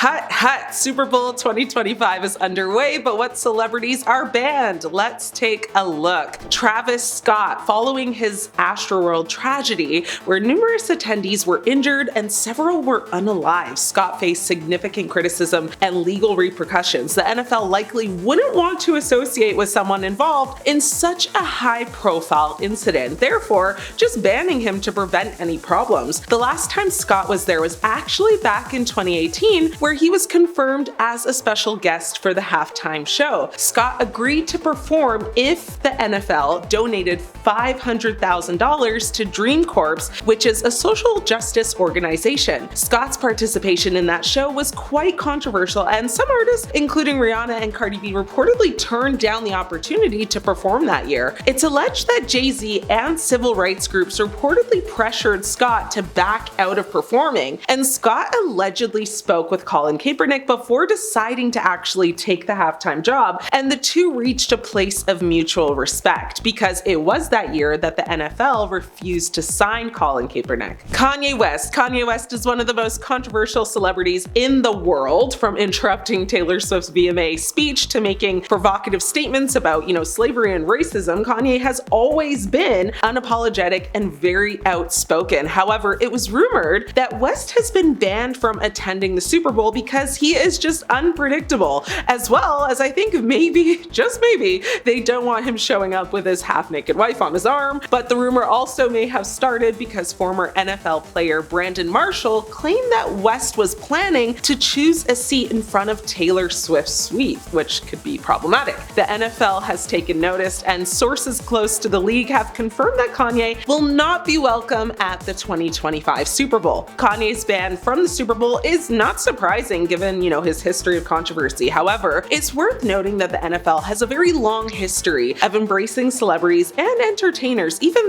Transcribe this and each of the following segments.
Hut. Super Bowl 2025 is underway, but what celebrities are banned? Let's take a look. Travis Scott, following his Astroworld tragedy, where numerous attendees were injured and several were unalived, Scott faced significant criticism and legal repercussions. The NFL likely wouldn't want to associate with someone involved in such a high-profile incident, therefore just banning him to prevent any problems. The last time Scott was there was actually back in 2018, where he was confirmed as a special guest for the halftime show. Scott agreed to perform if the NFL donated $500,000 to Dream Corps, which is a social justice organization. Scott's participation in that show was quite controversial, and some artists, including Rihanna and Cardi B, reportedly turned down the opportunity to perform that year. It's alleged that Jay-Z and civil rights groups reportedly pressured Scott to back out of performing, and Scott allegedly spoke with Colin Kaepernick before deciding to actually take the halftime job, and the two reached a place of mutual respect because it was that year that the NFL refused to sign Colin Kaepernick. Kanye West is one of the most controversial celebrities in the world, from interrupting Taylor Swift's VMA speech to making provocative statements about, slavery and racism. Kanye has always been unapologetic and very outspoken. However, it was rumored that West has been banned from attending the Super Bowl because he is just unpredictable, as well as I think maybe, just maybe, they don't want him showing up with his half-naked wife on his arm. But the rumor also may have started because former NFL player Brandon Marshall claimed that West was planning to choose a seat in front of Taylor Swift's suite, which could be problematic. The NFL has taken notice, and sources close to the league have confirmed that Kanye will not be welcome at the 2025 Super Bowl. Kanye's ban from the Super Bowl is not surprising given, his history of controversy. However, it's worth noting that the NFL has a very long history of embracing celebrities and entertainers, even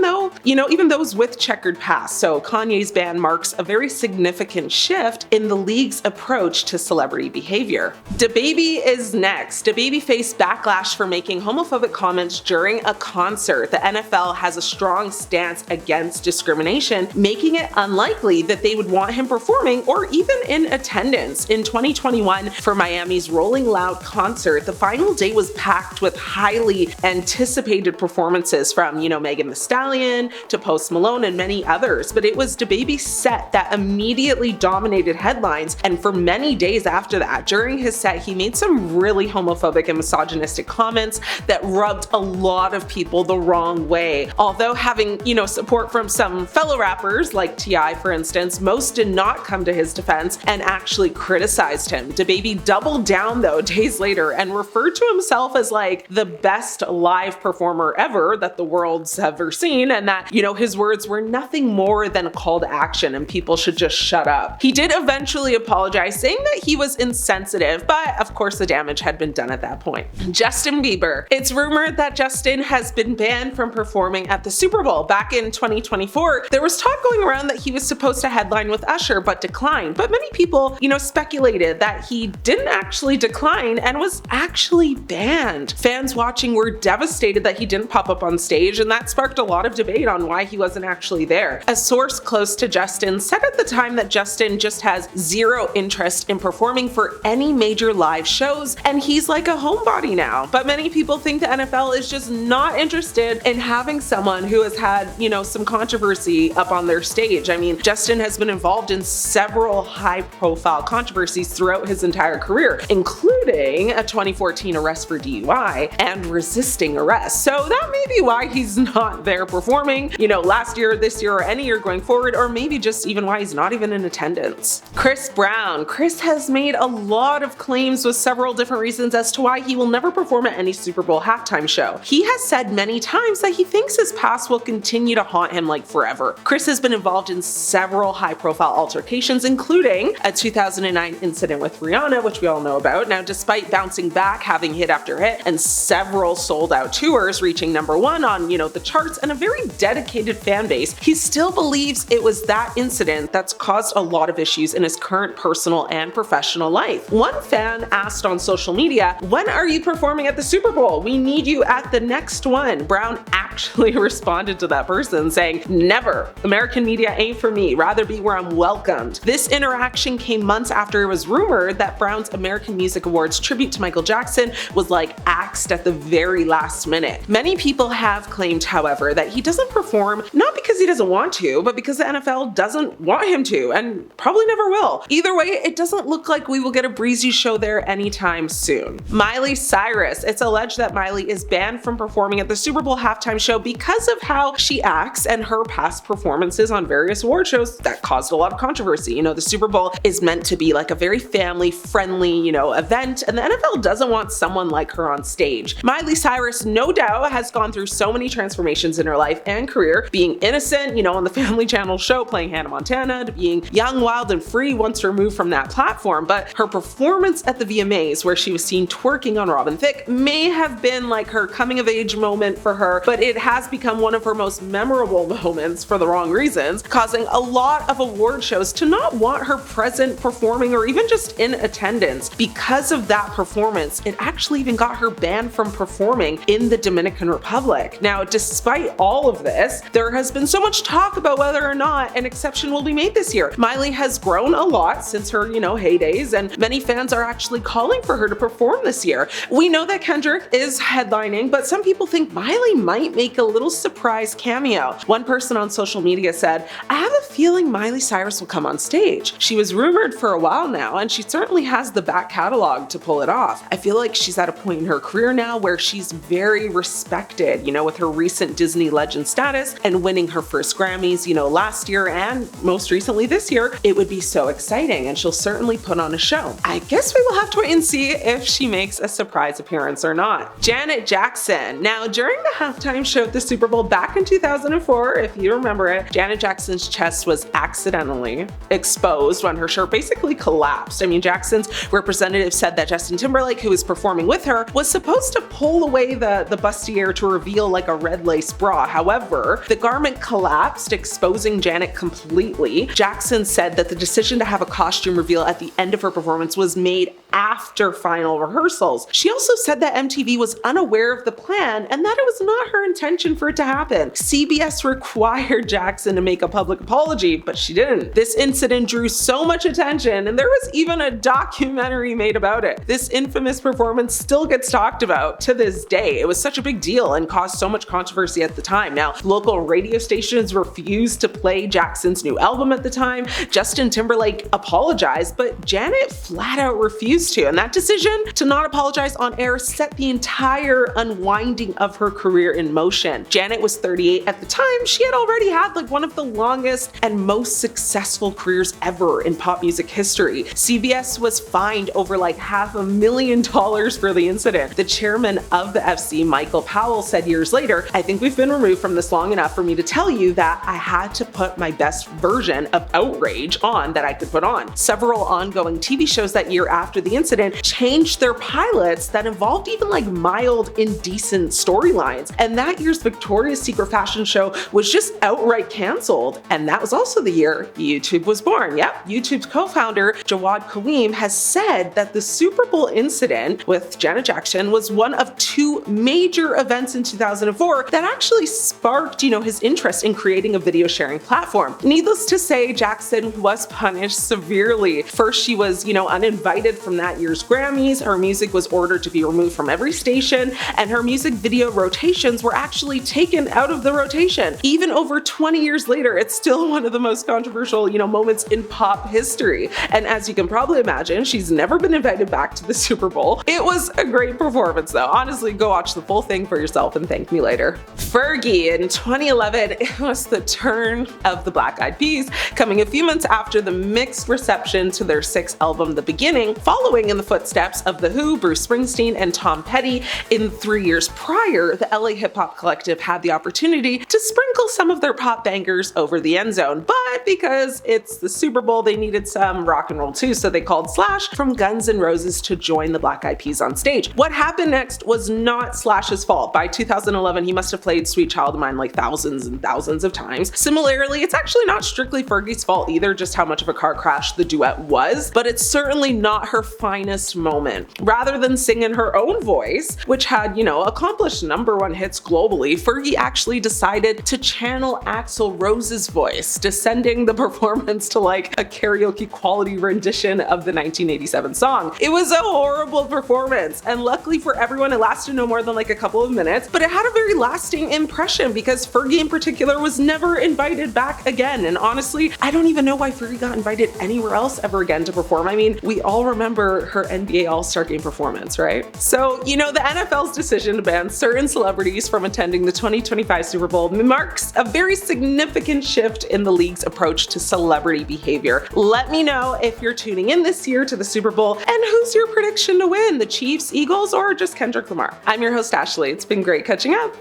those with checkered past. So Kanye's ban marks a very significant shift in the league's approach to celebrity behavior. DaBaby is next. DaBaby faced backlash for making homophobic comments during a concert. The NFL has a strong stance against discrimination, making it unlikely that they would want him performing or even in attendance. In 2021, for Miami's Rolling Loud concert, the final day was packed with highly anticipated performances from, Megan Thee Stallion to Post Malone and many others. But it was DaBaby's set that immediately dominated headlines, and for many days after that, during his set, he made some really homophobic and misogynistic comments that rubbed a lot of people the wrong way. Although having, support from some fellow rappers like T.I., for instance, most did not come to his defense and actually criticized him. DaBaby doubled down though days later and referred to himself as like the best live performer ever that the world's ever seen, and that, his words were nothing more than a call to action and people should just shut up. He did eventually apologize, saying that he was insensitive, but of course the damage had been done at that point. Justin Bieber. It's rumored that Justin has been banned from performing at the Super Bowl. Back in 2024, there was talk going around that he was supposed to headline with Usher but declined, but many people, speculated that he didn't actually decline and was actually banned. Fans watching were devastated that he didn't pop up on stage, and that sparked a lot of debate on why he wasn't actually there. A source close to Justin said at the time that Justin just has zero interest in performing for any major live shows, and he's like a homebody now. But many people think the NFL is just not interested in having someone who has had, some controversy up on their stage. I mean, Justin has been involved in several high-profile controversies throughout his entire career, including a 2014 arrest for DUI and resisting arrest. So that may be why he's not there performing, last year, this year, or any year going forward, or maybe just even why he's not even in attendance. Chris Brown. Chris has made a lot of claims with several different reasons as to why he will never perform at any Super Bowl halftime show. He has said many times that he thinks his past will continue to haunt him like forever. Chris has been involved in several high-profile altercations, including a 2009 incident with Rihanna, which we all know about. Now, despite bouncing back, having hit after hit, and several sold-out tours, reaching #1 on, the charts, and a very dedicated fan base, he still believes it was that incident that's caused a lot of issues in his current personal and professional life. One fan asked on social media, "When are you performing at the Super Bowl? We need you at the next one." Brown actually responded to that person saying, "Never. American media ain't for me. Rather be where I'm welcomed." This interaction came months after it was rumored that Brown's American Music Awards tribute to Michael Jackson was like axed at the very last minute. Many people have claimed, however, that he doesn't perform not because he doesn't want to, but because the NFL doesn't want him to, and probably never will. Either way, it doesn't look like we will get a breezy show there anytime soon. Miley Cyrus. It's alleged that Miley is banned from performing at the Super Bowl halftime show because of how she acts and her past performances on various award shows that caused a lot of controversy. You know, the Super Bowl is meant to be like a very family-friendly, event, and the NFL doesn't want someone like her on stage. Miley Cyrus, no doubt, has gone through so many transformations in her life and career, being innocent, on the Family Channel show playing Hannah Montana, to being young, wild, and free once removed from that platform, but her performance at the VMAs, where she was seen twerking on Robin Thicke, may have been like her coming-of-age moment for her, but it has become one of her most memorable moments for the wrong reasons, causing a lot of award shows to not want her present, performing, or even just in attendance. Because of that performance, it actually even got her banned from performing in the Dominican Republic. Now, despite all of this, there has been so much talk about whether or not an exception will be made this year. Miley has grown a lot since her, heydays, and many fans are actually calling for her to perform this year. We know that Kendrick is headlining, but some people think Miley might make a little surprise cameo. One person on social media said, "I have a feeling Miley Cyrus will come on stage. She was rumored for a while now, and she certainly has the back catalog to pull it off. I feel like she's at a point in her career now where she's very respected, with her recent Disney legend status and winning her first Grammys, last year and most recently this year. It would be so exciting, and she'll certainly put on a show. I guess we will have to wait and see if she makes a surprise appearance or not." Janet Jackson. Now, during the halftime show at the Super Bowl back in 2004, if you remember it, Janet Jackson's chest was accidentally exposed when her shirt basically collapsed. Jackson's representative said that Justin Timberlake, who was performing with her, was supposed to pull away the bustier to reveal like a red lace bra. However, the garment collapsed, exposing Janet completely. Jackson said that the decision to have a costume reveal at the end of her performance was made after final rehearsals. She also said that MTV was unaware of the plan and that it was not her intention for it to happen. CBS required Jackson to make a public apology, but she didn't. This incident drew so much attention, and there was even a documentary made about it. This infamous performance still gets talked about to this day. It was such a big deal and caused so much controversy at the time. Now, local radio stations refused to play Jackson's new album at the time. Justin Timberlake apologized, but Janet flat out refused to, and that decision to not apologize on air set the entire unwinding of her career in motion. Janet was 38 at the time. She had already had like one of the longest and most successful careers ever in pop music history. CBS was fined over like $500,000 for the incident. The chairman of the FC, Michael Powell, said years later, "I think we've been removed from this long enough for me to tell you that I had to put my best version of outrage on that I could put on." Several ongoing TV shows that year after the incident changed their pilots that involved even like mild, indecent storylines. And that year's Victoria's Secret fashion show was just outright canceled. And that was also the year YouTube was born. Yep, YouTube's co-founder, Jawad Karim, has said that the Super Bowl incident with Janet Jackson was one of two major events in 2004 that actually sparked, his interest in creating a video sharing platform. Needless to say, Jackson was punished severely. First, she was, uninvited from that year's Grammys. Her music was ordered to be removed from every station, and her music video rotations were actually taken out of the rotation. Even over 20 years later, it's still one of the most controversial, moments in pop history. And as you can probably imagine, she's never been invited back to the Super Bowl. It was a great performance though. Honestly, go watch the full thing for yourself and thank me later. Fergie. In 2011, it was the turn of the Black Eyed Peas, coming a few months after the mixed reception to their sixth album, The Beginning, following in the footsteps of The Who, Bruce Springsteen, and Tom Petty. In 3 years prior, the LA hip hop collective had the opportunity to sprinkle some of their pop bangers over the end zone, but because it's the Super Bowl, they needed some rock and roll too, so they called Slash from Guns N' Roses to join the Black Eyed Peas on stage. What happened next was not Slash's fault. By 2011, he must have played Sweet Child of Mine like thousands and thousands of times. Similarly, it's actually not strictly Fergie's fault either, just how much of a car crash the duet was, but it's certainly not her finest moment. Rather than sing in her own voice, which had, accomplished #1 hits globally, Fergie actually decided to channel Axl Rose's voice, descending the performance to like a karaoke quality rendition of the 1987 song. It was a horrible performance, and luckily for everyone, it lasted no more than like a couple of minutes, but it had a very lasting impression because Fergie in particular was never invited back again. And honestly, I don't even know why Fergie got invited anywhere else ever again to perform. I mean, we all remember her NBA All-Star Game performance, right? So, the NFL's decision to ban certain celebrities from attending the 2025 Super Bowl marks a very significant shift in the league's approach to celebrity behavior. Let me know if you're tuning in this year to the Super Bowl and who's your prediction to win, the Chiefs, Eagles, or just Kendrick Lamar. I'm your host, Ashley. It's been great catching up.